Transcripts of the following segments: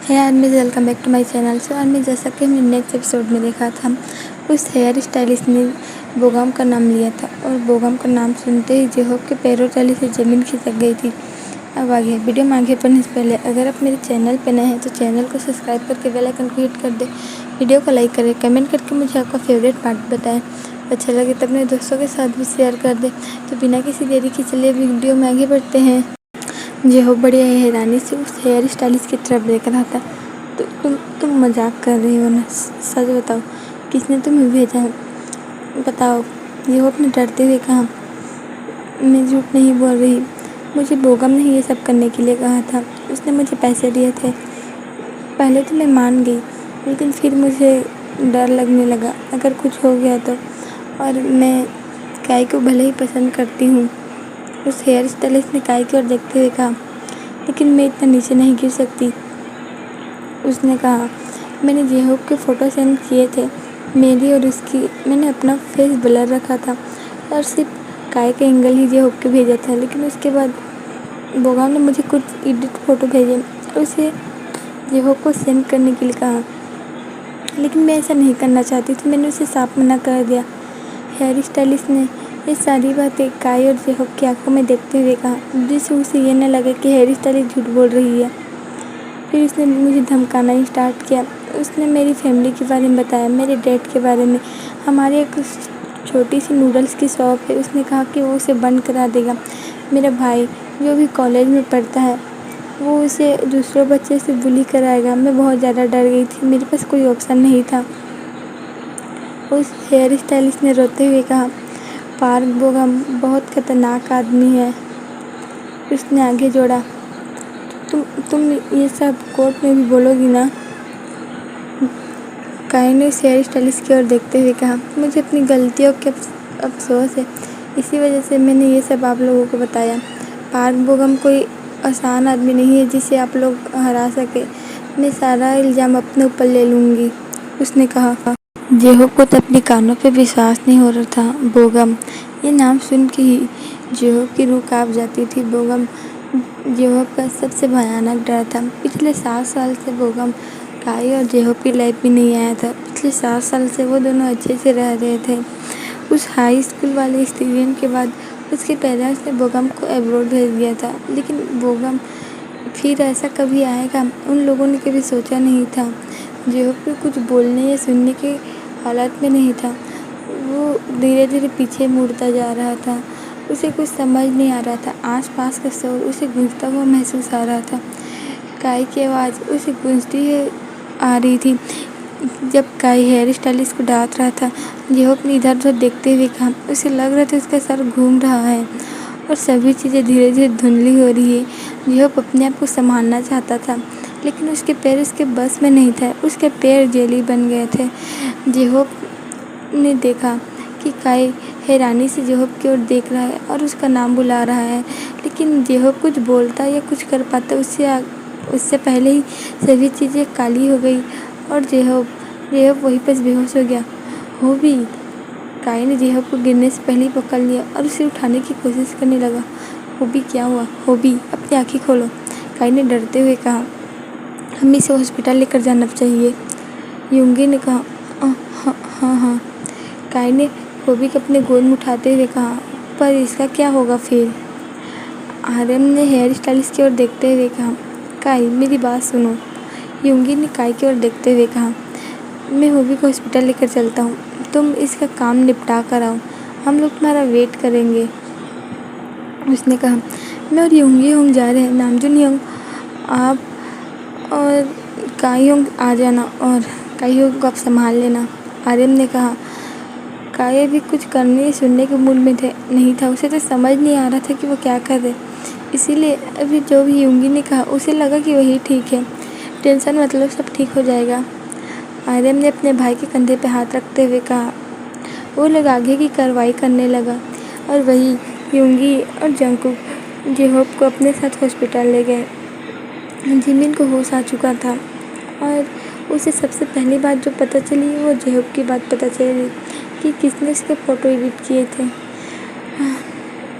है आदमी welcome back to my channel. So आदमी जैसा कि हमने नेक्स्ट एपिसोड में देखा था, उस हेयर स्टाइलिस्ट ने बोगम का नाम लिया था और बोगम का नाम सुनते ही जेहोब के पैरों तले से ज़मीन खिसक गई थी। अब आगे वीडियो में आगे बढ़ने से पहले अगर आप मेरे चैनल पर नए हैं तो चैनल को सब्सक्राइब करके बेल आइकन को हिट कर दे, वीडियो को लाइक करें, कमेंट करके मुझे आपका फेवरेट पार्ट बताएं। अच्छा लगे तो अपने दोस्तों के साथ भी शेयर कर दे। तो बिना किसी देरी के चलिए वीडियो में आगे बढ़ते हैं। जेहोब बड़ी हैरानी से उस हेयर स्टाइलिस्ट की तरफ देख रहा था। तो तुम मजाक कर रही हो ना? सच बताओ, किसने तुम्हें भेजा है? बताओ, जेहोब ने डरते हुए कहा। मैं झूठ नहीं बोल रही, मुझे बोगम ने ये सब करने के लिए कहा था। उसने मुझे पैसे दिए थे। पहले तो मैं मान गई, लेकिन फिर मुझे डर लगने लगा अगर कुछ हो गया तो। और मैं काई को भले ही पसंद करती हूँ। उस हेयर स्टाइलिस्ट ने काई की ओर देखते हुए कहा। लेकिन मैं इतना नीचे नहीं गिर सकती, उसने कहा। मैंने जेहोब के फ़ोटो सेंड किए थे, मेरी और उसकी। मैंने अपना फेस ब्लर रखा था और सिर्फ काई का एंगल ही जेहोब के भेजा था। लेकिन उसके बाद बोगम ने मुझे कुछ एडिट फ़ोटो भेजे और उसे जेहोब को सेंड करने के लिए कहा। लेकिन मैं ऐसा नहीं करना चाहती थी, मैंने उसे साफ मना कर दिया। हेयर स्टाइलिस्ट ने ये सारी बातें काई और जेहोब की आंखों में देखते हुए कहा, जिससे उसे ये न लगे कि हेयर स्टाइलिस्ट झूठ बोल रही है। फिर उसने मुझे धमकाना ही स्टार्ट किया। उसने मेरी फैमिली के बारे में बताया, मेरे डैड के बारे में। हमारी एक छोटी सी नूडल्स की शॉप है, उसने कहा कि वो उसे बंद करा देगा। मेरा भाई जो भी कॉलेज में पढ़ता है, वो उसे दूसरों बच्चे से बुली कराएगा। मैं बहुत ज़्यादा डर गई थी, मेरे पास कोई ऑप्शन नहीं था। उस हेयर स्टाइलिस्ट ने रोते हुए कहा, पार्क बोगम बहुत खतरनाक आदमी है। उसने आगे जोड़ा, तुम ये सब कोर्ट में भी बोलोगी ना? काई ने उस हेयर स्टाइलिस्ट की ओर देखते हुए कहा, मुझे अपनी गलतियों के अफसोस है, इसी वजह से मैंने ये सब आप लोगों को बताया। पार्क बोगम कोई आसान आदमी नहीं है जिसे आप लोग हरा सके। मैं सारा इल्ज़ाम अपने ऊपर ले लूँगी, उसने कहा। जेहोब को तो अपनी कानों पे विश्वास नहीं हो रहा था। बोगम, ये नाम सुन के ही जेहोब की रूह काँप जाती थी। बोगम जेहोब का सबसे भयानक डर था। पिछले 7 साल से बोगम काई और जेहोब की लाइफ में नहीं आया था। पिछले 7 साल से वो दोनों अच्छे से रह रहे थे। उस हाई स्कूल वाले इंसिडेंट के बाद उसके पेरेंट्स ने बोगम को अब्रॉड भेज दिया था। लेकिन बोगम फिर ऐसा कभी आएगा, उन लोगों ने कभी सोचा नहीं था। जेहोब को कुछ बोलने या सुनने की हालत में नहीं था। वो धीरे धीरे पीछे मुड़ता जा रहा था। उसे कुछ समझ नहीं आ रहा था। आसपास का शोर उसे गूंजता हुआ महसूस आ रहा था। काई की आवाज़ उसे गूंजती हुई आ रही थी। जब काई हेयर स्टाइलिस्ट को डांट रहा था, जेहोब ने इधर उधर देखते हुए कहा, उसे लग रहा था उसका सर घूम रहा है और सभी चीज़ें धीरे धीरे धुंधली हो रही है। जेहोब अपने आप को संभालना चाहता था, लेकिन उसके पैर उसके बस में नहीं थे। उसके पैर जेली बन गए थे। जेहोब ने देखा कि काई हैरानी से जेहोब की ओर देख रहा है और उसका नाम बुला रहा है। लेकिन जेहोब कुछ बोलता या कुछ कर पाता उससे पहले ही सभी चीज़ें काली हो गई और जेहोब वहीं पर बेहोश हो गया। होबी, काई ने जेहोब को गिरने से पहले ही पकड़ लिया और उसे उठाने की कोशिश करने लगा। होबी, क्या हुआ? होबी, अपनी आँखें खोलो, काई ने डरते हुए कहा। हमें इसे हॉस्पिटल लेकर जाना चाहिए, यूंगी ने कहा। हाँ, काई ने होबी को अपने गोद में उठाते हुए कहा। पर इसका क्या होगा फिर? आर्यन ने हेयर स्टाइलिस्ट की ओर देखते हुए कहा। काई, मेरी बात सुनो, यूंगी ने काई की ओर देखते हुए कहा। मैं होबी को हॉस्पिटल लेकर चलता हूँ, तुम इसका काम निपटा कर आओ, हम लोग तुम्हारा वेट करेंगे, उसने कहा। मैं और यूंगी जा रहे हैं। नामजुन योंग, आप और काई योंग आ जाना और काई योंग को आप संभाल लेना, आर्यन ने कहा। काई अभी कुछ करने या सुनने के मूड में नहीं था। उसे तो समझ नहीं आ रहा था कि वो क्या कर रहे, इसीलिए अभी जो भी यूंगी ने कहा उसे लगा कि वही ठीक है। टेंशन मतलब सब ठीक हो जाएगा, आर्यन ने अपने भाई के कंधे पर हाथ रखते हुए कहा। वो लोग आगे की कार्रवाई करने लगा और वही यूंगी और जंगकुक जेहोब को अपने साथ हॉस्पिटल ले गए। जिमिन को होश आ चुका था और उसे सबसे पहली बात जो पता चली वो जेहोब की बात पता चली कि किसने उसके फ़ोटो एडिट किए थे।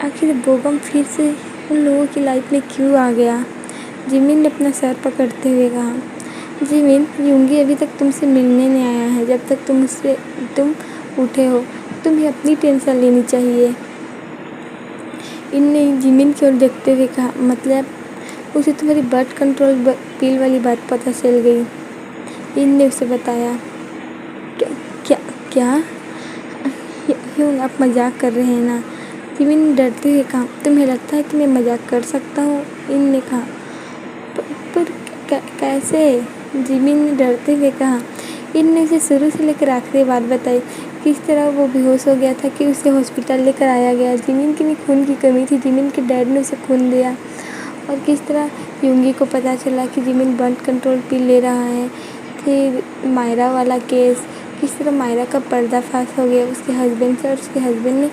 आखिर बोगम फिर से उन लोगों की लाइफ में क्यों आ गया? जिमिन ने अपना सर पकड़ते हुए कहा। जिमिन, यूंगी अभी तक तुमसे मिलने नहीं आया है। जब तक तुम उठे हो, तुम्हें अपनी टेंशन लेनी चाहिए। इन ने जिमिन की ओर देखते हुए कहा, मतलब उसे तुम्हारी बर्थ कंट्रोल पिल वाली बात पता चल गई। इन ने उसे बताया। क्या क्या यूं आप मजाक कर रहे हैं ना? जिमिन ने डरते हुए कहा। तुम्हें लगता है कि मैं मजाक कर सकता हूँ? इन ने कहा। पर कैसे? जिमिन ने डरते हुए कहा। इन ने उसे शुरू से लेकर आखिरी बात बताई। किस तरह वो बेहोश हो गया था कि उसे हॉस्पिटल लेकर आया गया। जिमिन की भी खून की कमी थी। जिमिन के डैड ने उसे खून दिया। और किस तरह यूंगी को पता चला कि जिमिन बर्थ कंट्रोल पिल ले रहा है। फिर मायरा वाला केस, किस तरह मायरा का पर्दाफाश हो गया उसके हस्बैंड से, और उसके हस्बैंड ने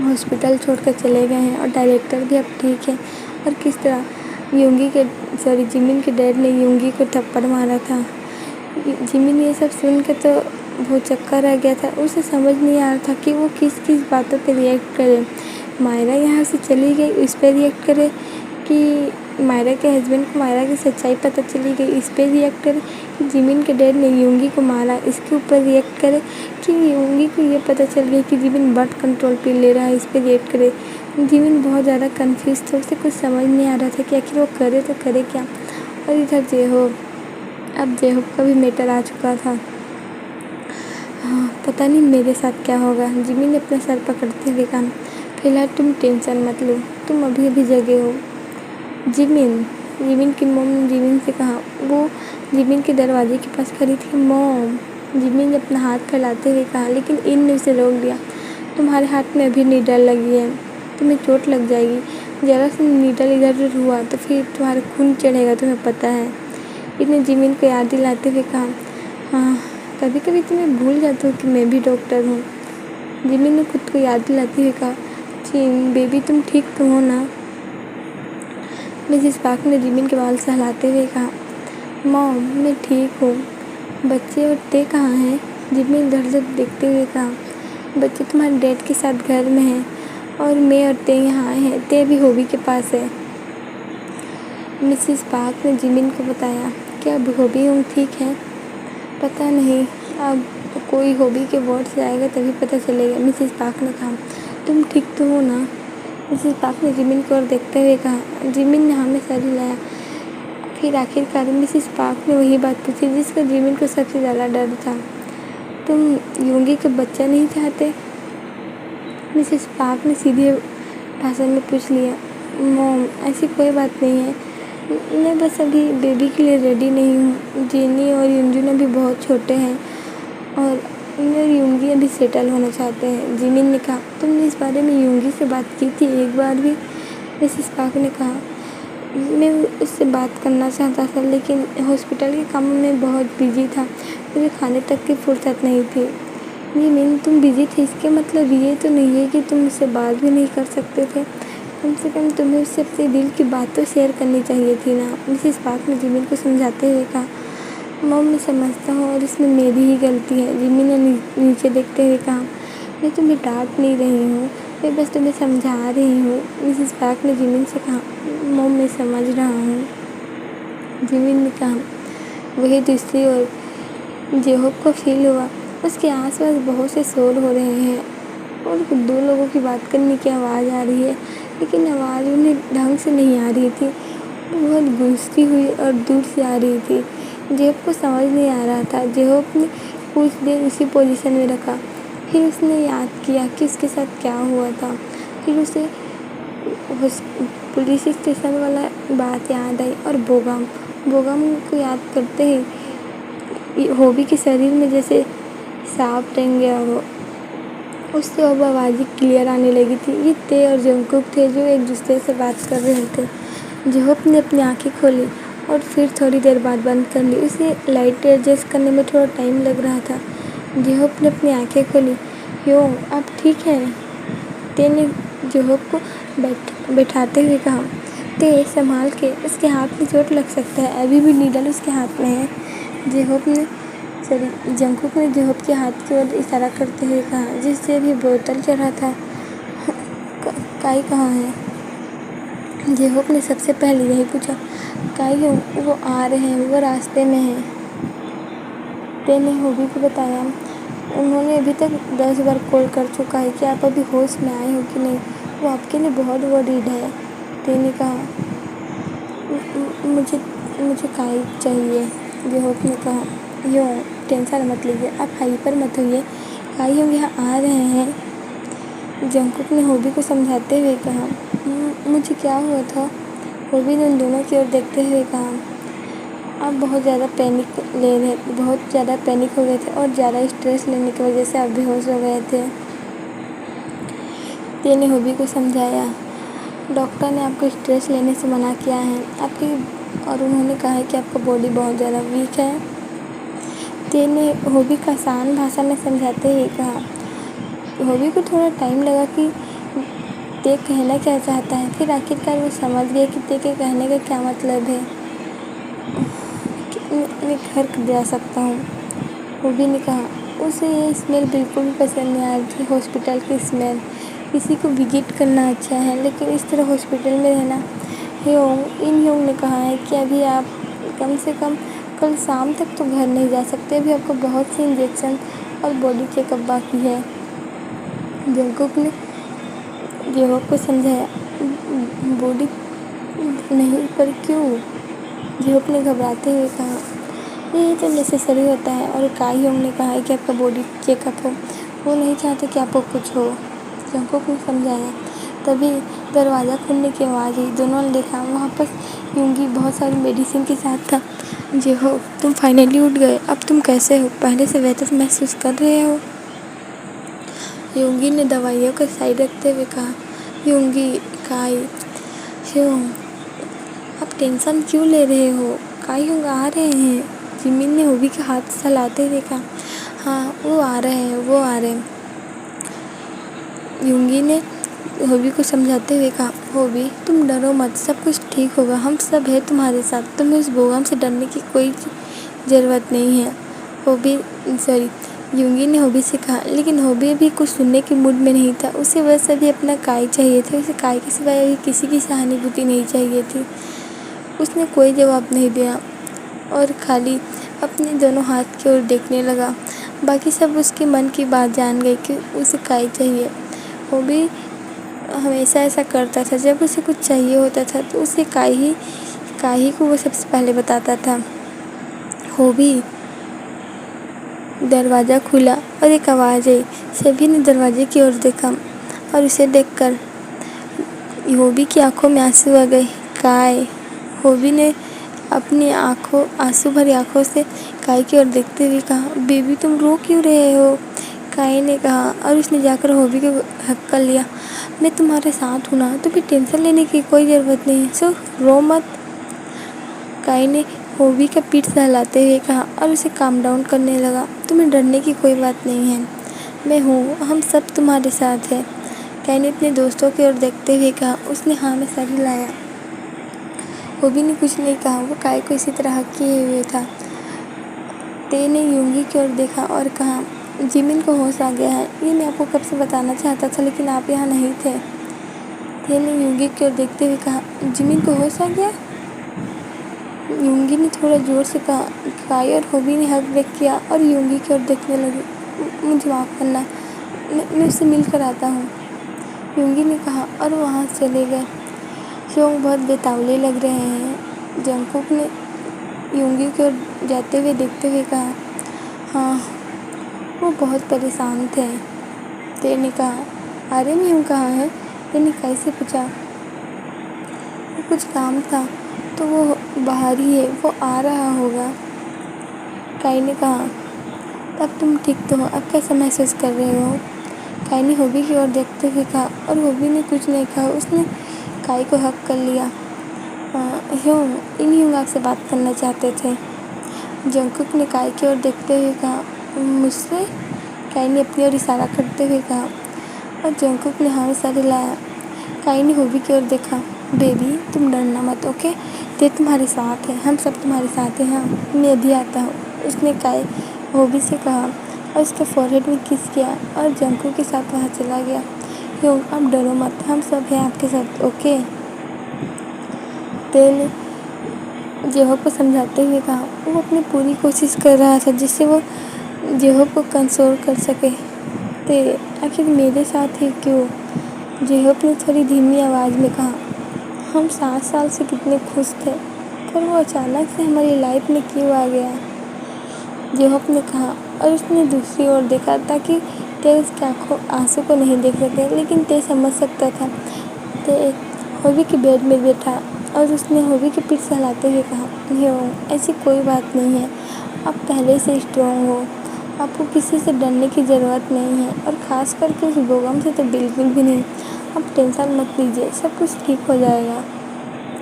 हॉस्पिटल छोड़कर चले गए हैं और डायरेक्टर भी अब ठीक है। और किस तरह जिमिन के डैड ने यूंगी को थप्पड़ मारा था। जिमिन ये सब सुनकर तो बहुत चक्कर रह गया था। उसे समझ नहीं आ रहा था कि वो किस किस बातों पे रिएक्ट करे। मायरा यहाँ से चली गई, इस पर रिएक्ट करे, कि मायरा के हस्बैंड को मायरा की सच्चाई पता चली गई, इस पर रिएक्ट करे, कि जिमिन के डैड ने यूंगी को मारा, इसके ऊपर रिएक्ट करे, कि यूंगी को ये पता चल गया कि जिमिन बर्थ कंट्रोल पिल ले रहा है, इस पर रिएक्ट करे। जिमिन बहुत ज़्यादा कन्फ्यूज़ था। उसे कुछ समझ नहीं आ रहा था कि आखिर वो करे तो करे क्या। और इधर अब जेहोब का भी मैटर आ चुका था। पता नहीं मेरे साथ क्या होगा। जिमिन ने अपना सर पकड़ते हुए कहा। फिलहाल तुम टेंशन मत लो, तुम अभी जगे हो। जिमिन की मॉम ने जिमिन से कहा। वो जिमिन के दरवाजे के पास खड़ी थी। मॉम, जिमिन ने अपना हाथ फैलाते हुए कहा, लेकिन इन ने उसे रोक दिया। तुम्हारे हाथ में अभी नीडल लगी है, तुम्हें चोट लग जाएगी। ज़रा सा नीडल इधर उधर हुआ तो फिर तुम्हारा खून चढ़ेगा, तुम्हें पता है। इसने जिमिन को याद दिलाते हुए कहा। हाँ, कभी कभी तो मैं भूल जाता हूँ कि मैं भी डॉक्टर हूँ। जिमिन ने खुद को याद दिलाते हुए कहा। बेबी, तुम ठीक तो हो ना? मिसेस पार्क ने जिमिन के बाल सहलाते हुए कहा। मॉम, मैं ठीक हूँ। बच्चे और ते कहाँ हैं? जिमिन इधर उधर देखते हुए कहा। बच्चे तुम्हारे डैड के साथ घर में हैं और मैं और ते यहाँ आए हैं। ते अभी हॉबी के पास है। मिसेस पार्क ने जिमिन को बताया। क्या अब हॉबी ठीक है? पता नहीं, अब कोई हॉबी के वार्ड से आएगा तभी पता चलेगा। मिसेस पार्क ने कहा। तुम ठीक तो हो ना? मिसेस पार्क ने जिमिन की ओर देखते हुए कहा। जिमिन ने हमें सर हिलाया। फिर आखिरकार मिसेस पार्क ने वही बात पूछी जिसका जिमिन को सबसे ज़्यादा डर था। तुम यूंगी का बच्चा नहीं चाहते? मिसेस पार्क ने सीधे भाषण में पूछ लिया। मॉम, ऐसी कोई बात नहीं है, मैं बस अभी बेबी के लिए रेडी नहीं हूँ। जेनी और यूंजून अभी बहुत छोटे हैं और मैं और यूंगी अभी सेटल होना चाहते हैं। जिमिन ने कहा। तुमने इस बारे में यूंगी से बात की थी एक बार भी? मिसेस पार्क ने कहा। मैं उससे बात करना चाहता था, लेकिन हॉस्पिटल के कामों में बहुत बिजी था, मुझे खाने तक की फुर्सत नहीं थी। जिमिन, तुम बिजी थे इसके मतलब ये तो नहीं है कि तुम उससे बात भी नहीं कर सकते थे। कम से कम तुम्हें उससे अपने दिल की बात तो शेयर करनी चाहिए थी ना? मिसेस पार्क ने जिमिन को समझाते हुए कहा। मॉम, मैं समझता हूँ और इसमें मेरी ही गलती है। जिमिन ने नीचे देखते हुए कहा। मैं तुम्हें डांट नहीं रही हूँ, मैं बस तुम्हें समझा रही हूँ। मिसेस पार्क ने जिमिन से कहा। मॉम, मैं समझ रहा हूँ, जिमिन ने कहा। वही दूसरी ओर जेहोब को फील हुआ। उसके आसपास बहुत से शोर हो रहे हैं और दो लोगों की बात करने की आवाज़ आ रही है, लेकिन आवाज़ उन्हें ढंग से नहीं आ रही थी, बहुत गूंजती हुई और दूर से आ रही थी। जेहोब को समझ नहीं आ रहा था। जेहोब ने कुछ देर उसी पोजीशन में रखा। फिर उसने याद किया कि उसके साथ क्या हुआ था। फिर उसे पुलिस स्टेशन वाला बात याद आई और बोगम को याद करते ही हॉबी के शरीर में जैसे सांप रेंग गया हो। उससे अब आवाज़ें क्लियर आने लगी थी। ये ते और जंगकुक थे जो एक दूसरे से बात कर रहे थे। जेहोब ने अपनी आंखें खोली और फिर थोड़ी देर बाद बंद कर ली। उसे लाइट एडजस्ट करने में थोड़ा टाइम लग रहा था। जेहोब ने अपनी आंखें खोली। यो, आप ठीक हैं? ते ने जेहोब को बैठाते हुए कहा। ते, संभाल के, उसके हाथ में चोट लग सकता है, अभी भी नीडल उसके हाथ में है। जंगकुक ने जेहोब के हाथ की ओर इशारा करते हुए कहा, जिससे अभी बोतल चढ़ा था। काई कहाँ है? जेहोब ने सबसे पहले यही पूछा। काई वो आ रहे हैं, वो रास्ते में हैं। ते ने होबी को बताया, उन्होंने अभी तक 10 बार कॉल कर चुका है कि आप अभी होश में आए हो कि नहीं, वो आपके लिए बहुत वरीड है। ते ने कहा, मुझे काई चाहिए। होप ने कहा, यो टेंशन मत लीजिए, आप हाइपर मत होइए, काई यहाँ आ रहे हैं। जंगकुक ने होबी को समझाते हुए कहा, मुझे क्या हुआ था? होबी ने उन दोनों की ओर देखते हुए कहा, आप बहुत ज़्यादा पैनिक हो गए थे और ज़्यादा स्ट्रेस लेने की वजह से आप बेहोश हो गए थे। ते ने होबी को समझाया, डॉक्टर ने आपको स्ट्रेस लेने से मना किया है और उन्होंने कहा है कि आपका बॉडी बहुत ज़्यादा वीक है। ते ने होबी को आसान भाषा में समझाते हुए कहा। होबी को थोड़ा टाइम लगा कि ते कहना क्या चाहता है, फिर आखिरकार वो समझ गए कि ते के कहने का क्या मतलब है। मैं घर जा सकता हूँ, होबी ने कहा। उसे ये स्मेल बिल्कुल भी पसंद नहीं आ रही थी, हॉस्पिटल की स्मेल। किसी को विजिट करना अच्छा है, लेकिन इस तरह हॉस्पिटल में रहना। इन ह्योंग ने कहा है कि अभी आप कम से कम कल शाम तक तो घर नहीं जा सकते, अभी आपको बहुत से इंजेक्शन और बॉडी चेकअप बाकी है। जंगकुक ने जेहोक को समझाया, बॉडी नहीं, पर क्यों? जेहोक ने घबराते हुए कहा, ये तो नेसेसरी होता है। और काई होंग ने कहा है कि आपका बॉडी चेकअप हो, वो नहीं चाहते कि आपको कुछ हो। जंगकुक ने समझाया। तभी दरवाज़ा खुलने की आवाज़ आई। दोनों ने देखा, वहाँ पर यूंगी बहुत सारी मेडिसिन के साथ था। जेहोक, तुम फाइनली उठ गए, अब तुम कैसे हो? पहले से बेहतर महसूस कर रहे हो? यूंगी ने दवाइयों को साइड रखते हुए कहा। यूंगी, काई, ह्योंग, आप टेंशन क्यों ले रहे हो? काई होंग आ रहे हैं। जिमिन ने होबी के हाथ सहलाते हुए कहा, हाँ वो आ रहे हैं। यूंगी ने होबी को समझाते हुए कहा, होबी तुम डरो मत, सब कुछ ठीक होगा, हम सब हैं तुम्हारे साथ, तुम्हें उस बोगम से डरने की कोई ज़रूरत नहीं है। यूंगी ने होबी से कहा, लेकिन होबी अभी कुछ सुनने के मूड में नहीं था। उसे बस अभी अपना काई चाहिए था, उसे काई के सिवाय अभी किसी की सहानुभूति नहीं चाहिए थी। उसने कोई जवाब नहीं दिया और खाली अपने दोनों हाथ की ओर देखने लगा। बाकी सब उसके मन की बात जान गए कि उसे काई चाहिए। होबी हमेशा ऐसा करता था, जब उसे कुछ चाहिए होता था तो उसे काई को वो सबसे पहले बताता था। होबी, दरवाज़ा खुला और एक आवाज़ आई। सभी ने दरवाजे की ओर देखा और उसे देखकर होबी की आंखों में आंसू आ गए। काई, होबी ने अपनी आंसू भरी आंखों से काई की ओर देखते हुए कहा, बेबी तुम रो क्यों रहे हो? काई ने कहा और उसने जाकर होबी को हक कर लिया। मैं तुम्हारे साथ हूँ ना, तुम्हें टेंशन लेने की कोई ज़रूरत नहीं है, सो रो मत। काई ने होबी का पीठ सहलाते हुए कहा और उसे काम डाउन करने लगा। तुम्हें डरने की कोई बात नहीं है, मैं हूँ, हम सब तुम्हारे साथ हैं। काई ने अपने दोस्तों की ओर देखते हुए कहा। उसने हाँ में सर हिलाया। होबी ने कुछ नहीं कहा, वो काई को इसी तरह हक किए हुए था। ते ने यूंगी की ओर देखा और कहा, जिमिन को होश आ गया है, ये मैं आपको कब से बताना चाहता था, लेकिन आप यहाँ नहीं थे। ते ने यूंगी की ओर देखते हुए कहा, जिमिन को होश आ गया? यूंगी ने थोड़ा जोर से कहा। काई और होबी ने हक ब्रेक किया और यूंगी की ओर देखने लगे। मुझे माफ़ करना, मैं उससे मिलकर आता हूँ, यूंगी ने कहा और वहाँ चले गए। ह्योंग बहुत बेतावले लग रहे हैं। जंगकुक ने यूंगी की ओर जाते हुए देखते हुए कहा, हाँ वो बहुत परेशान थे। ते ने कहा, अरे ह्योंग कहाँ है? मैंने काई से पूछा। वो कुछ काम था तो वो बाहर ही है, वो आ रहा होगा। काई ने कहा, अब तुम ठीक तो हो, अब कैसा महसूस कर रहे हो? काई ने होबी की ओर देखते हुए कहा और होबी ने कुछ नहीं कहा, उसने काई को हक कर लिया। ह्योंग आपसे बात करना चाहते थे। जंगकुक ने काई की ओर देखते हुए कहा, मुझसे? काई ने अपनी ओर इशारा करते हुए कहा और जंगकुक ने हाँ में सर हिलाया। काई ने होबी की ओर देखा। बेबी तुम डरना मत, ओके? ते तुम्हारे साथ है, हम सब तुम्हारे साथ हैं। हाँ मैं अभी आता हूँ, उसने काई होबी से कहा और उसके फोरहेड में किस किया और जंगकुक के साथ वहाँ चला गया। ह्योंग आप डरो मत, हम सब हैं आपके साथ, ओके? ते ने जेहोब को समझाते हुए कहा। वो अपनी पूरी कोशिश कर रहा था जिससे वो जेहोब को कंसोल कर सके। ते आखिर मेरे साथ ही क्यों? जेहोब ने थोड़ी धीमी आवाज़ में कहा। हम 7 साल से कितने खुश थे, पर वो अचानक से हमारी लाइफ में क्यों आ गया? जेहोब ने कहा और उसने दूसरी ओर देखा ताकि ते उसके आंसू को नहीं देख सके, लेकिन ते समझ सकता था। ते होबी के बेड में बैठा और उसने होबी की पीठ सहलाते हुए कहा, नहीं, ऐसी कोई बात नहीं है। आप पहले से स्ट्रांग हो। आपको किसी से डरने की ज़रूरत नहीं है, और ख़ास करके उस बोगम से तो बिल्कुल भी नहीं। आप टेंशन मत लीजिए, सब कुछ ठीक हो जाएगा।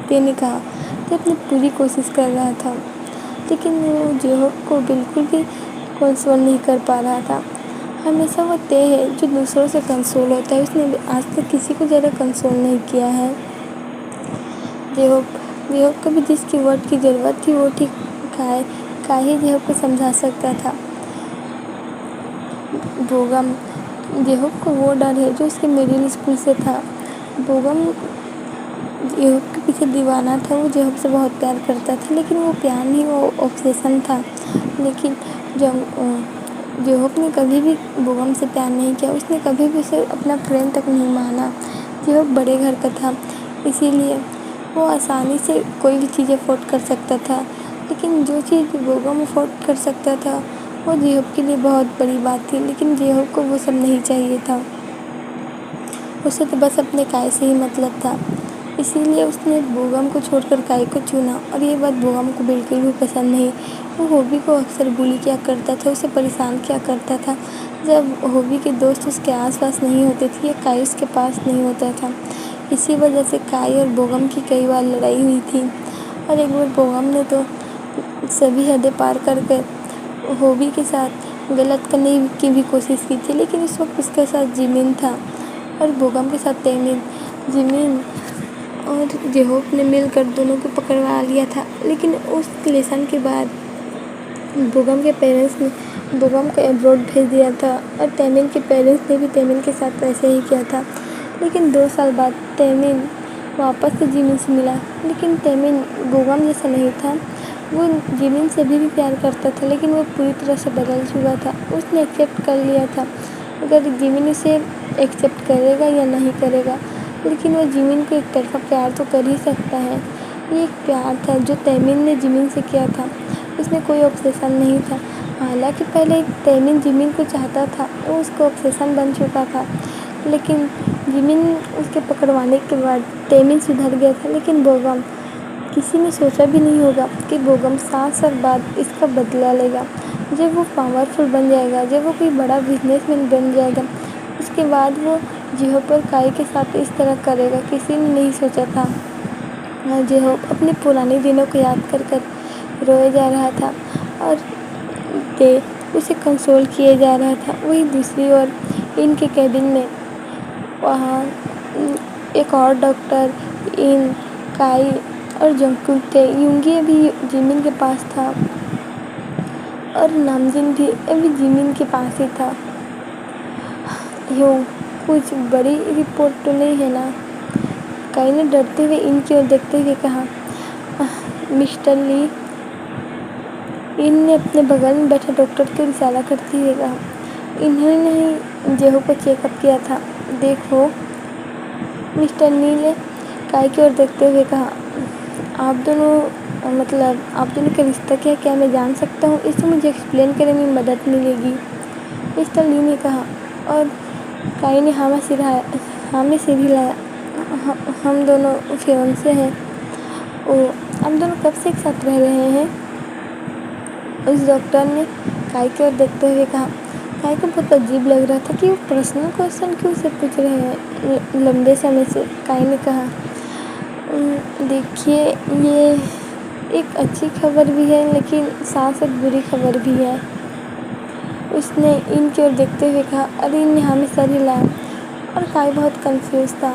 ते ने कहा। ते अपनी पूरी कोशिश कर रहा था, लेकिन वो जेहोब को बिल्कुल भी कंसोल नहीं कर पा रहा था। हमेशा वो ते है जो दूसरों से कंसोल होता है। उसने आज तक किसी को ज़्यादा कंसोल नहीं किया है। जेहोब को भी जिसकी वर्ड की ज़रूरत थी वो ठीक का ही जेहोब को समझा सकता था। बोगम जेहोब को वो डर है जो उसके मिडिल स्कूल से था। बोगम जेहोब के पीछे दीवाना था। वो जेहोब से बहुत प्यार करता था, लेकिन वो प्यार नहीं, वो ऑब्सेशन था। लेकिन जब जेहोब ने कभी भी बोगम से प्यार नहीं किया। उसने कभी भी उसे अपना फ्रेंड तक नहीं माना। जेहोब बड़े घर का था, इसीलिए वो आसानी से कोई भी चीज़ अफोर्ड कर सकता था। लेकिन जो चीज़ बोगम अफोर्ड कर सकता था वो जेहोब के लिए बहुत बड़ी बात थी। लेकिन जेहोब को वो सब नहीं चाहिए था। उसे तो बस अपने काई से ही मतलब था। इसीलिए उसने बोगम को छोड़कर काई को चुना, और ये बात बोगम को बिल्कुल भी पसंद नहीं। वो होबी को अक्सर बुली किया करता था, उसे परेशान किया करता था। जब होबी के दोस्त उसके आसपास नहीं होते थे या काई उसके पास नहीं होता था, इसी वजह से काई और बोगम की कई बार लड़ाई हुई थी। और एक बार बोगम ने तो सभी हदें पार कर होबी के साथ गलत करने की भी कोशिश की थी, लेकिन उस वक्त उसके साथ जिमिन था और बोगम के साथ तेमिन। जिमिन और जेहोब ने मिलकर दोनों को पकड़वा लिया था, लेकिन उस लेसन के बाद बोगम के पेरेंट्स ने बोगम को अब्रॉड भेज दिया था, और तेमिन के पेरेंट्स ने भी तेमिन के साथ वैसे ही किया था। लेकिन 2 साल बाद तेमिन वापस से जिमिन से मिला, लेकिन तेमिन बोगम जैसा नहीं था। वो जिमिन से अभी भी प्यार करता था, लेकिन वो पूरी तरह से बदल चुका था। उसने एक्सेप्ट कर लिया था अगर जिमिन उसे एक्सेप्ट करेगा या नहीं करेगा, लेकिन वो जिमिन को एक तरफा प्यार तो कर ही सकता है। ये एक प्यार था जो तेमिन ने जिमिन से किया था। उसमें कोई ऑब्सेशन नहीं था। हालांकि पहले तेमिन जिमिन को चाहता था, वो उसको ऑब्सेशन बन चुका था। लेकिन जिमिन उसके पकड़वाने के बाद तेमिन सुधर गया था। लेकिन बोगम, किसी ने सोचा भी नहीं होगा कि बोगम 7 साल बाद इसका बदला लेगा। जब वो पावरफुल बन जाएगा, जब वो कोई बड़ा बिजनेसमैन बन जाएगा, उसके बाद वो जेहोब और काई के साथ इस तरह करेगा, किसी ने नहीं सोचा था। जेहोब अपने पुराने दिनों को याद कर कर रोए जा रहा था, और ते उसे कंसोल किए जा रहा था। वही दूसरी ओर इनके कैबिन में वहाँ एक और डॉक्टर, इन, काई और जंगकुक थे। यूंगी अभी जिमिन के पास था, और नामजिन भी अभी जिमिन के पास ही था। यूं कुछ बड़ी रिपोर्ट तो नहीं है ना? काई ने डरते हुए इनकी ओर देखते हुए कहा। मिस्टर ली, इन ने अपने बगल में बैठे डॉक्टर को इशारा करते हुए कहा। इन्होंने ही जेहोब को चेकअप किया था। देखो, मिस्टर ली ने काई की ओर देखते हुए कहा। आप दोनों का रिश्ता क्या मैं जान सकता हूँ? इससे मुझे एक्सप्लेन करने में मदद मिलेगी, मिस्टर ली ने कहा। और काई ने हाँ में सिर हिलाया। हम दोनों फियांसे हैं। आप दोनों कब से एक साथ रह रहे हैं? उस डॉक्टर ने काई की ओर देखते हुए कहा। काई को बहुत अजीब लग रहा था कि वो पर्सनल क्वेश्चन क्यों से पूछ रहे हैं लंबे समय से। काई ने कहा, देखिए, ये एक अच्छी खबर भी है, लेकिन साथ साथ बुरी खबर भी है। उसने इनकी ओर देखते हुए कहा। अरे इन ने हाँ में सर हिलाया, और काई बहुत कंफ्यूज था।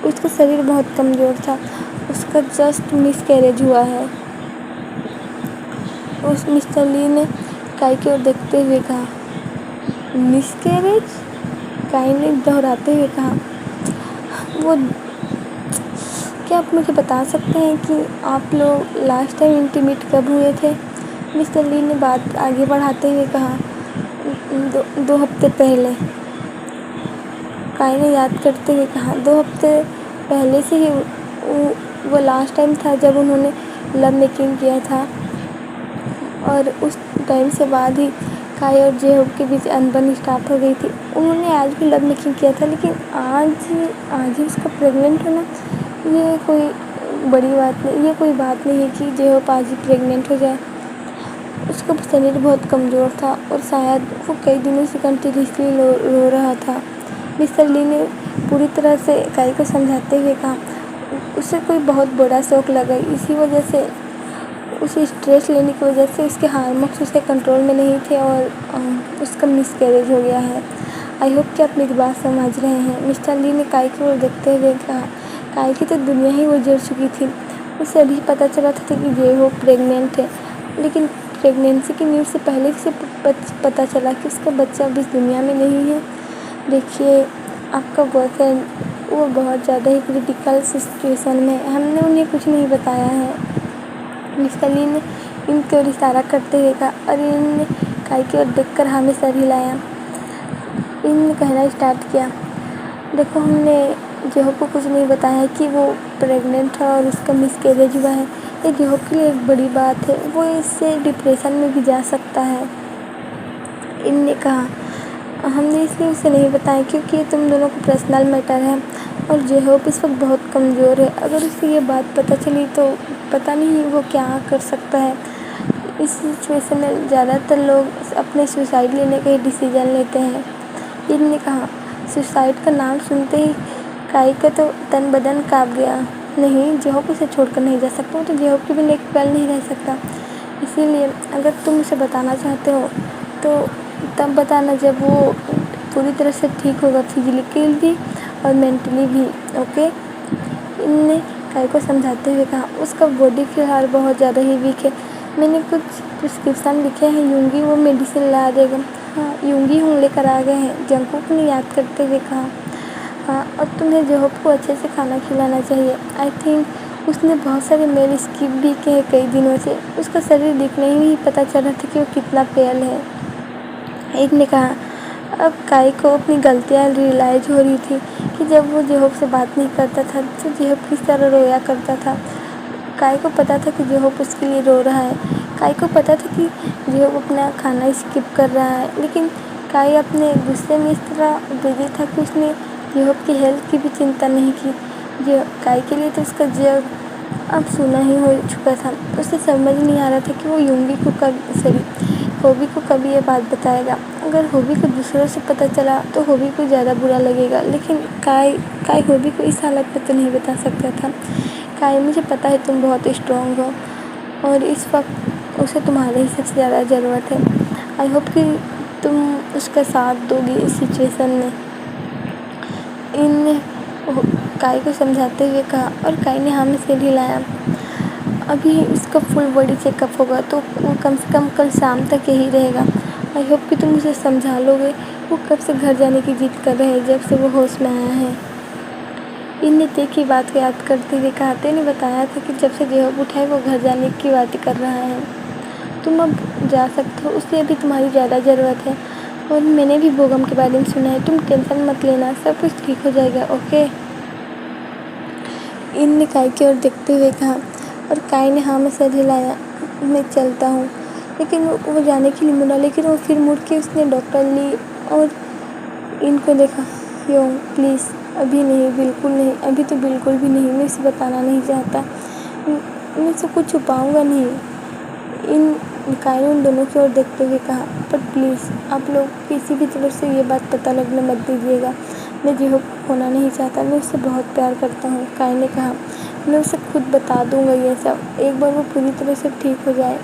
उसका शरीर बहुत कमज़ोर था। उसका जस्ट मिसकैरेज हुआ है। उस मिस्टर ली ने काई की ओर देखते हुए कहा। मिसकैरेज? काई ने दोहराते हुए कहा। वो क्या आप मुझे बता सकते हैं कि आप लोग लास्ट टाइम इंटीमेट कब हुए थे? मिस्टर ली ने बात आगे बढ़ाते हुए कहा। 2 हफ्ते पहले, काई ने याद करते हुए कहा। 2 हफ्ते पहले से ही वो लास्ट टाइम था जब उन्होंने लव मेकिंग किया था, और उस टाइम से बाद ही काई और जेहोब के बीच अनबन स्टार्ट हो गई थी। उन्होंने आज भी लव मेकिंग किया था, लेकिन आज ही उसका प्रेग्नेंट होना, ये कोई बड़ी बात नहीं, ये कोई बात नहीं है कि जेहोब आज ही प्रेग्नेंट हो जाए। उसका शरीर बहुत कमज़ोर था और शायद वो कई दिनों से कंटिन्यूसली रो रहा था। मिस्टर ली ने पूरी तरह से काई को समझाते हुए कहा। उसे कोई बहुत बड़ा शौक लगा, इसी वजह से उसे स्ट्रेस लेने की वजह से उसके हार्मोन्स उसके कंट्रोल में नहीं थे और उसका मिसकैरेज हो गया है। आई होप कि आप मेरी बात समझ रहे हैं। मिस्टर ली ने काई की ओर देखते हुए कहा। काई की तो दुनिया ही उजड़ चुकी थी। उसे अभी पता चला था कि जेहोब प्रेग्नेंट है, लेकिन प्रेगनेंसी की न्यूज़ से पहले से पता चला कि उसका बच्चा अभी इस दुनिया में नहीं है। देखिए, आपका बॉयफ्रेंड वो बहुत ज़्यादा ही क्रिटिकल सिचुएशन में है। हमने उन्हें कुछ नहीं बताया है। मिस्टर ली ने इनकी ओर इशारा करते हुए कहा, और इनने काई की ओर देखकर हमें सर हिलाया। इनने कहना स्टार्ट किया, देखो, हमने जेहोब को कुछ नहीं बताया कि वो प्रेग्नेंट है और उसका मिसकैरेज हुआ है। ये जेहोब के लिए एक बड़ी बात है, वो इससे डिप्रेशन में भी जा सकता है। इनने कहा, हमने इसलिए उसे नहीं बताया क्योंकि ये तुम दोनों को पर्सनल मैटर है और जेहोब इस वक्त बहुत कमज़ोर है। अगर उसे ये बात पता चली तो पता नहीं वो क्या कर सकता है। इस सिचुएशन में ज़्यादातर लोग अपने सुसाइड लेने का ही डिसीजन लेते हैं। इनने कहा। सुसाइड का नाम सुनते ही काई का तो तन बदन काँप गया। नहीं, जेहोब उसे छोड़कर नहीं जा सकता, वो तो जेहोब के बिना एक पल नहीं रह सकता। इसीलिए अगर तुम उसे बताना चाहते हो तो तब बताना जब वो पूरी तरह से ठीक होगा, फिजिकली भी और मेंटली भी। ओके? इनने काई को समझाते हुए कहा। उसका बॉडी फिलहाल बहुत ज़्यादा ही वीक है। मैंने कुछ प्रिस्क्रिप्शन लिखे हैं, यूंगी वो मेडिसिन ला देगा। हाँ, यूंगी हम लेकर आ गए हैं, जंगकुक ने याद करते हुए कहा। हाँ, और तुम्हें जेहोब को अच्छे से खाना खिलाना चाहिए। आई थिंक उसने बहुत सारे मील स्किप भी किए हैं कई दिनों से। उसका शरीर दिखने ही नहीं पता चल रहा था कि वो कितना पेल है। एक ने कहा। अब काई को अपनी गलतियाँ रियलाइज हो रही थी कि जब वो जेहोब से बात नहीं करता था तो जेहोब किस तरह रोया करता था। काई को पता था कि जेहोब उसके लिए रो रहा है। काई को पता था कि जेहोब अपना खाना स्किप कर रहा है, लेकिन काई अपने गुस्से में इस तरह बिजी था कि उसने जेहोब की हेल्थ की भी चिंता नहीं की। जो काई के लिए तो उसका जग अब सूना ही हो चुका था। उसे समझ नहीं आ रहा था कि वो होबी को कभी ये बात बताएगा। अगर होबी को दूसरों से पता चला तो होबी को ज़्यादा बुरा लगेगा, लेकिन काई होबी को इस हालत में तो नहीं बता सकता था। काई, मुझे पता है तुम बहुत स्ट्रॉन्ग हो और इस वक्त उसे तुम्हारे ही सबसे ज़्यादा ज़रूरत है। आई होप कि तुम उसका साथ दोगी इस सिचुएशन में। इन काई को समझाते हुए कहा, और काई ने हाँ में सिर हिलाया। अभी उसका फुल बॉडी चेकअप होगा तो वो कम से कम कल शाम तक यही रहेगा। आई होप कि तुम उसे समझा लोगे। वो कब से घर जाने की जिद कर रहा है, जब से वो होश में आया है। इनने ते की बात को याद करते हुए कहा, ते ने बताया था कि जब से जेहोब उठा है वो घर जाने की बात कर रहा है। तुम अब जा सकते हो, उसे अभी तुम्हारी ज़्यादा ज़रूरत है। और मैंने भी बोगम के बारे में सुना है, तुम टेंशन मत लेना, सब कुछ ठीक हो जाएगा। ओके? इनने काई की ओर देखते हुए कहा, और काई ने हाँ में सर हिलाया। मैं चलता हूँ। लेकिन वो जाने के लिए मुड़ा, लेकिन वो फिर मुड़ के उसने डॉक्टर ली और इनको देखा। योंग, प्लीज़, अभी नहीं, बिल्कुल नहीं, अभी तो बिल्कुल भी नहीं। मैं इसे बताना नहीं चाहता, मैं सब कुछ छुपाऊँगा नहीं। इन काई ने उन दोनों की ओर देखते हुए कहा, पर प्लीज़ आप लोग किसी भी तरफ से ये बात पता लगने मत दीजिएगा। मैं जेहोब खोना नहीं चाहता, मैं उससे बहुत प्यार करता हूँ। काई ने कहा, मैं उसे खुद बता दूँगा ये सब, एक बार वो पूरी तरह से ठीक हो जाए।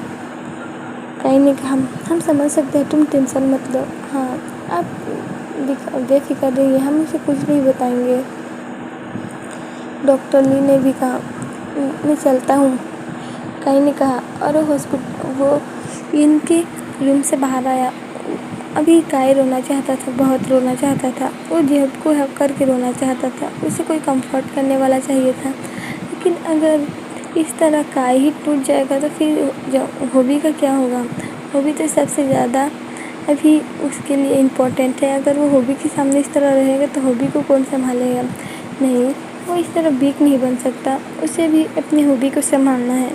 काई ने कहा, हम समझ सकते हैं, तुम टेंशन मत लो। हाँ, आप बेफिक्र रहिए, हम उसे कुछ नहीं बताएंगे। डॉक्टर ली ने भी कहा, मैं चलता हूँ। काई ने कहा, और वो इनके रूम से बाहर आया। अभी काई रोना चाहता था, बहुत रोना चाहता था। वो जेहोब को हक करके रोना चाहता था। उसे कोई कंफर्ट करने वाला चाहिए था, लेकिन अगर इस तरह काई ही टूट जाएगा तो फिर हॉबी का क्या होगा। हॉबी तो सबसे ज़्यादा अभी उसके लिए इम्पोर्टेंट है। अगर वो हॉबी के सामने इस तरह रहेगा तो हॉबी को कौन संभालेगा। नहीं, वो इस तरह वीक नहीं बन सकता, उसे भी अपनी हॉबी को संभालना है।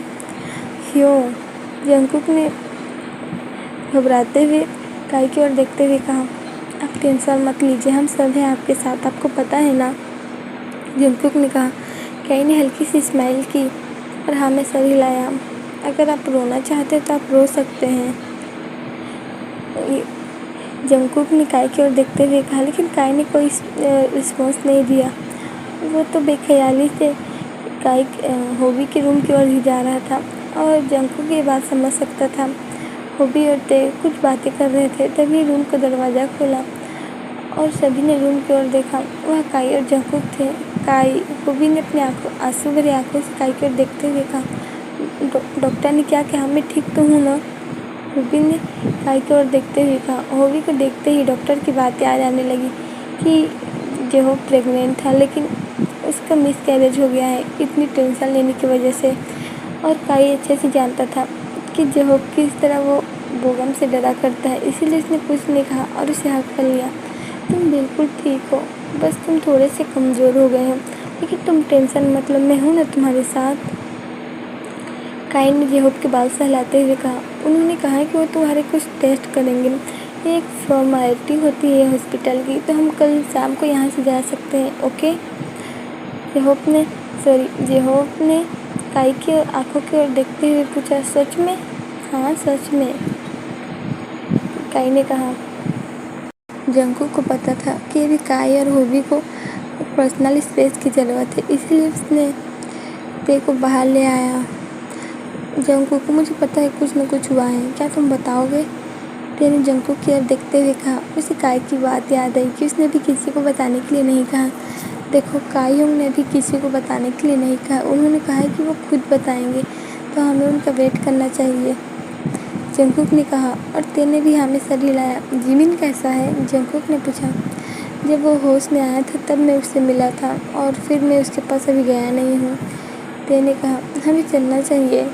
जंगकुक ने घबराते हुए काई की ओर देखते हुए कहा, आप टेंशन मत लीजिए, हम सब हैं आपके साथ, आपको पता है ना। जंगकुक ने कहा। काई ने हल्की सी स्माइल की और हाँ में सर हिलाया। अगर आप रोना चाहते तो आप रो सकते हैं। जंगकुक ने काई की ओर देखते हुए कहा, लेकिन काई ने कोई रिस्पॉन्स नहीं दिया। वो तो बेख्याली से काई हॉबी के रूम की ओर ही जा रहा था और जंगकुक ये बात समझ सकता था। हॉबी और ते कुछ बातें कर रहे थे, तभी रूम का दरवाज़ा खुला और सभी ने रूम की ओर देखा। वह काई और जंगकुक थे। हॉबी ने अपनी आंसू भरी आंखों से काई की ओर देखते हुए कहा, डॉक्टर ने क्या कहा, मैं ठीक तो हूँ ना। हॉबी ने काई की ओर देखते हुए कहा। हॉबी को देखते ही डॉक्टर की बातें याद आने लगी कि जो प्रेग्नेंट था, लेकिन उसका मिसकैरेज हो गया है इतनी टेंशन लेने की वजह से। और काई अच्छे से जानता था कि जेहोब किस तरह वो बोगम से डरा करता है, इसीलिए उसने कुछ नहीं कहा और उसे हक कर लिया। तुम बिल्कुल ठीक हो, बस तुम थोड़े से कमज़ोर हो गए हो, लेकिन तुम टेंशन मतलब मैं हूँ ना तुम्हारे साथ। काई ने जेहोब के बाल सहलाते हुए कहा। उन्होंने कहा कि वो तुम्हारे कुछ टेस्ट करेंगे, ये एक फॉर्मेलिटी होती है हॉस्पिटल की, तो हम कल शाम को यहाँ से जा सकते हैं, ओके। जेहोब ने काई की आंखों की ओर देखते हुए पूछा, सच में। हाँ सच में, काई ने कहा। जंगकुक को पता था कि अभी काई और हॉबी को पर्सनल स्पेस की ज़रूरत है, इसलिए उसने ते को बाहर ले आया। जंगकुक, मुझे पता है कुछ न कुछ हुआ है, क्या तुम बताओगे। ते ने जंगकुक की ओर देखते हुए कहा। उसे काई की बात याद आई कि उसने अभी किसी को बताने के लिए नहीं कहा। देखो, काई होंग ने अभी किसी को बताने के लिए नहीं कहा, उन्होंने कहा है कि वो खुद बताएंगे, तो हमें उनका वेट करना चाहिए, जंगकुक ने कहा। और ते ने भी हमें सर हिलाया। जिमिन कैसा है, जंगकुक ने पूछा। जब वो होश में आया था तब मैं उससे मिला था और फिर मैं उसके पास अभी गया नहीं हूँ, ते ने कहा। हमें चलना चाहिए,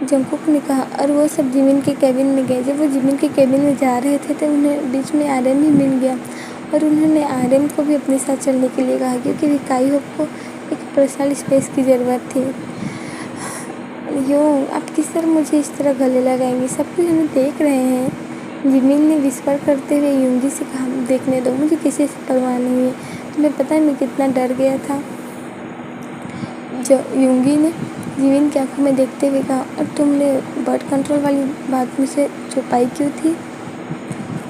जंगकुक ने कहा। और वो सब जिमिन के केबिन में गए। जब वो जिमिन के केबिन में जा रहे थे तो उन्हें बीच में आरएम ही मिल गया और उन्होंने आरएम को भी अपने साथ चलने के लिए कहा, क्योंकि काई होप को एक पर्सनल स्पेस की ज़रूरत थी। आप किस तरह मुझे इस तरह गले लगाएंगे, सब कुछ हमें देख रहे हैं, जिमिन ने विस्पर करते हुए यूंगी से कहा। देखने दो, मुझे किसी से परवाह नहीं है, तुम्हें पता है मैं कितना डर गया था, यूंगी ने जिमिन की आंखों में देखते हुए कहा। और तुमने बर्ड कंट्रोल वाली बात मुझसे छुपाई क्यों थी,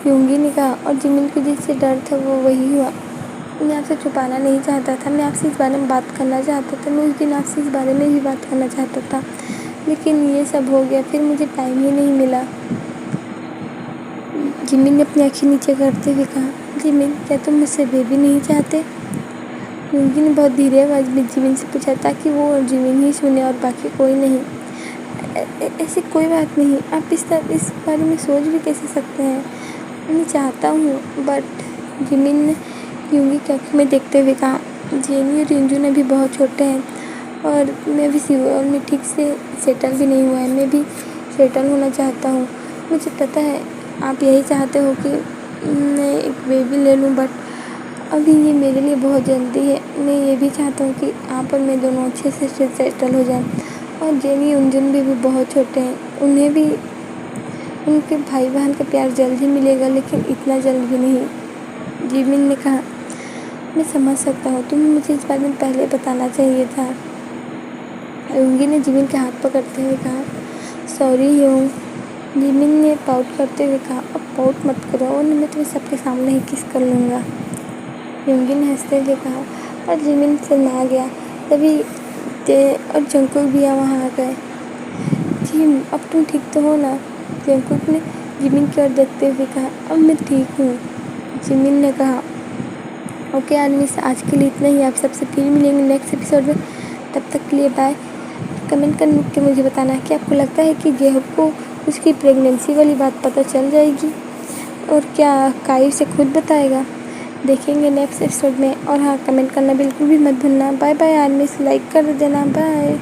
यूंगी ने कहा। और जिमिन को जिससे डर था वो वही हुआ। मैं आपसे छुपाना नहीं चाहता था, मैं आपसे इस बारे में बात करना चाहता था, मैं उस दिन आपसे इस बारे में भी बात करना चाहता था, लेकिन ये सब हो गया, फिर मुझे टाइम ही नहीं मिला, जिमिन ने अपनी आँखें नीचे करते हुए कहा। जिमिन, क्या तुम मुझसे बेबी नहीं चाहते, यूंगी ने बहुत धीरे आवाज़ में जिमिन से पूछा, ताकि वो और जिमिन ही सुने और बाकी कोई नहीं। ऐसी कोई बात नहीं, आप इस बारे में सोच भी कैसे सकते हैं, मैं चाहता हूँ बट, जिमिन ने यूंगी की आँखों में देखते हुए कहा। जेनी और रिंजू ने भी बहुत छोटे हैं और मैं भी सियोल में ठीक से सेटल भी नहीं हुआ है, मैं भी सेटल होना चाहता हूँ। मुझे पता है आप यही चाहते हो कि मैं एक बेबी ले लूँ, बट अभी ये मेरे लिए बहुत जल्दी है। मैं ये भी चाहता हूँ कि आप और मैं दोनों अच्छे से सेटल हो जाएं। और जेनी उंजुन भी बहुत छोटे हैं, उन्हें भी उनके भाई बहन का प्यार जल्द ही मिलेगा, लेकिन इतना जल्द भी नहीं, जिमिन ने कहा। मैं समझ सकता हूँ, तुम्हें मुझे इस बारे में पहले बताना चाहिए था, यूंगी ने जिमिन के हाथ पकड़ते हुए कहा। सॉरी यूंग, जिमिन ने पाउट करते हुए कहा। अब पाउट मत करो और मैं तुम्हें सबके सामने ही किस कर लूँगा, यूंगी ने हंसते हुए कहा। और जिमिन शर्मा गया। तभी ते और जंगकुक भी वहाँ आ गए। जिम, अब तुम ठीक तो हो ना, जंगकुक ने जिमिन की ओर देखते हुए कहा। अब मैं ठीक हूँ, जिमिन ने कहा। ओके आदमी, आज के लिए इतना ही, आप सबसे फिर मिलेंगे नेक्स्ट एपिसोड में, तब तक के लिए बाय। कमेंट करके मुझे बताना है कि आपको लगता है कि जेहोब को उसकी प्रेगनेंसी वाली बात पता चल जाएगी और क्या काई उसे खुद बताएगा। دیکھیں گے نیکسٹ ایپیسوڈ میں، اور ہاں کمنٹ کرنا بالکل بھی مت بھولنا۔ بائے بائے، آدمی سے لائک کر دینا، بائے۔